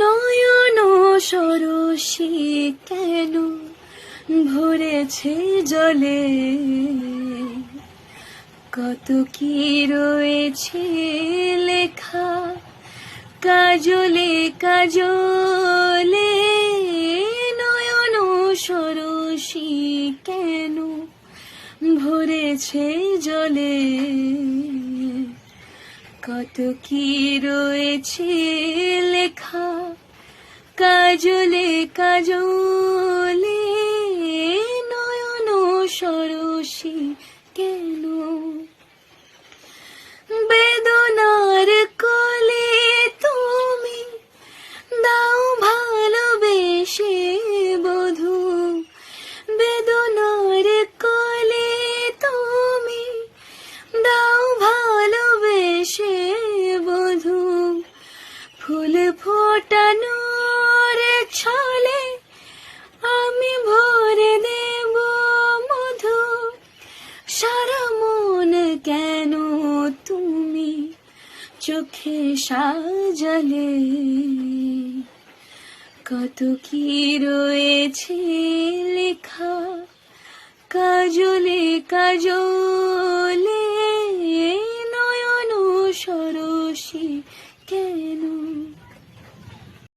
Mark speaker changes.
Speaker 1: নয়ন সরসী কেন ভরেছে জলে, কত কি রয়েছে লেখা কাজলে কাজলে। নয়ন সরসী কেন ভরেছে জলে, কত কি রয়েছে লেখা কাজলে কাজলে। নয়ন সরসী কেন বেদনার কোলে তুমি দাও ভালোবেসে বধূ, বেদনার কোলে তুমি দাও ভালোবেসে বধূ। ফুল ফোটানোর ছলে আমি ভরে দেব মধু, সারা মন কেন তুমি চোখে সাজালে, কত কি রয়েছে লেখা কাজলে কাজলে।